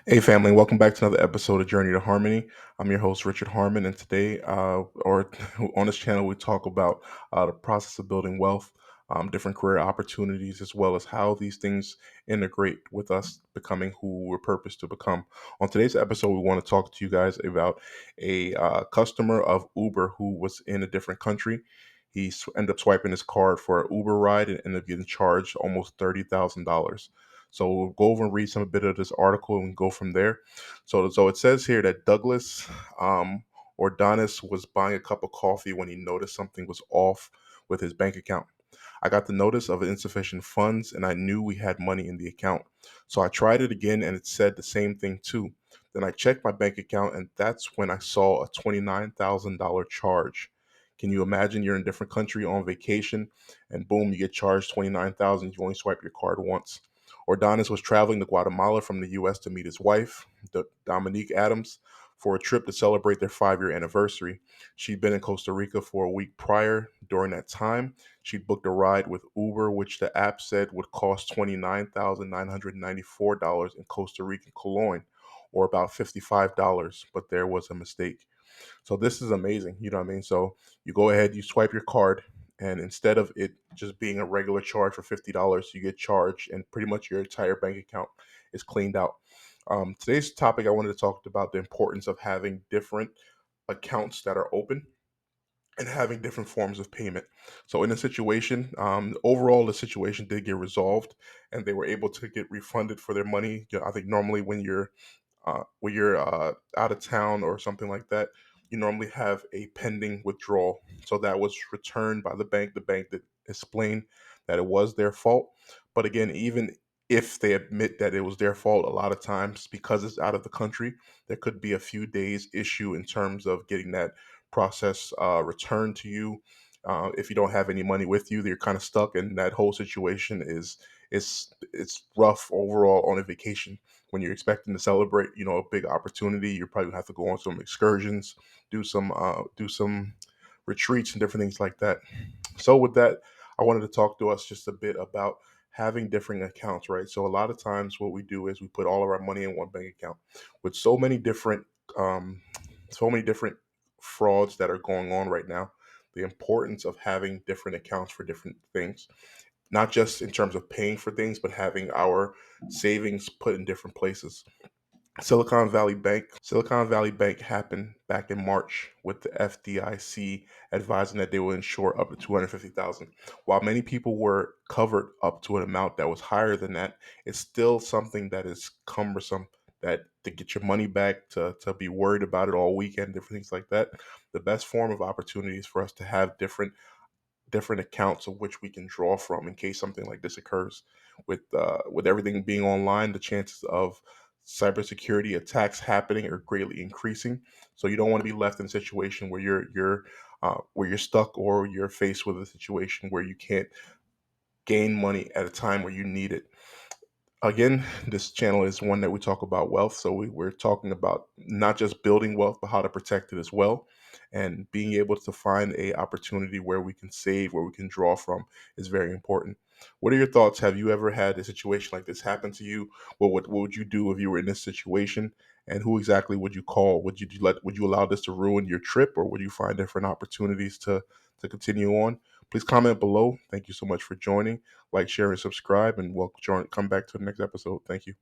Hey, family, welcome back to another episode of Journey to Harmony. I'm your host, Richard Harmon, and today, or on this channel, we talk about the process of building wealth, different career opportunities, as well as how these things integrate with us becoming who we're purposed to become. On today's episode, we want to talk to you guys about a customer of Uber who was in a different country. Ended up swiping his card for an Uber ride and ended up getting charged almost $30,000. So we'll go over and read some bit of this article and go from there. So it says here that Douglas Ordonis was buying a cup of coffee when he noticed something was off with his bank account. I got the notice of insufficient funds and I knew we had money in the account. So I tried it again and it said the same thing too. Then I checked my bank account and that's when I saw a $29,000 charge. Can you imagine you're in a different country on vacation and boom, you get charged 29,000, you only swipe your card once. Ordonis was traveling to Guatemala from the US to meet his wife, Dominique Adams, for a trip to celebrate their 5-year anniversary. She'd been in Costa Rica for a week prior. During that time, she'd booked a ride with Uber, which the app said would cost $29,994 in Costa Rican cologne, or about $55, but there was a mistake. So this is amazing. You know what I mean? So you go ahead, you swipe your card, and instead of it just being a regular charge for $50, you get charged, and pretty much your entire bank account is cleaned out. Today's topic, I wanted to talk about the importance of having different accounts that are open and having different forms of payment. So in the situation, overall, the situation did get resolved, and they were able to get refunded for their money. I think normally when you're out of town or something like that, you normally have a pending withdrawal. So that was returned by the bank. The bank that explained that it was their fault. But again, even if they admit that it was their fault, a lot of times because it's out of the country, there could be a few days issue in terms of getting that process returned to you. If you don't have any money with you, you're kind of stuck, and that whole situation is it's rough overall on a vacation when you're expecting to celebrate, a big opportunity. You probably have to go on some excursions, do some retreats and different things like that. So with that, I wanted to talk to us just a bit about having different accounts, right? So a lot of times what we do is we put all of our money in one bank account. With um so many different frauds that are going on right now, the importance of having different accounts for different things, not just in terms of paying for things, but having our savings put in different places. Silicon Valley Bank happened back in March with the FDIC advising that they will insure up to 250,000. While many people were covered up to an amount that was higher than that, it's still something that is cumbersome, that to get your money back, to be worried about it all weekend, different things like that. The best form of opportunity is for us to have different accounts of which we can draw from in case something like this occurs. With everything being online, the chances of cybersecurity attacks happening are greatly increasing. So you don't want to be left in a situation where you're stuck, or you're faced with a situation where you can't gain money at a time where you need it. Again, this channel is one that we talk about wealth. So we're talking about not just building wealth, but how to protect it as well. And being able to find a opportunity where we can save, where we can draw from, is very important. What are your thoughts? Have you ever had a situation like this happen to you? What would you do if you were in this situation? And who exactly would you call? Would you allow this to ruin your trip, or would you find different opportunities to continue on? Please comment below. Thank you so much for joining. Like, share, and subscribe, and we'll come back to the next episode. Thank you.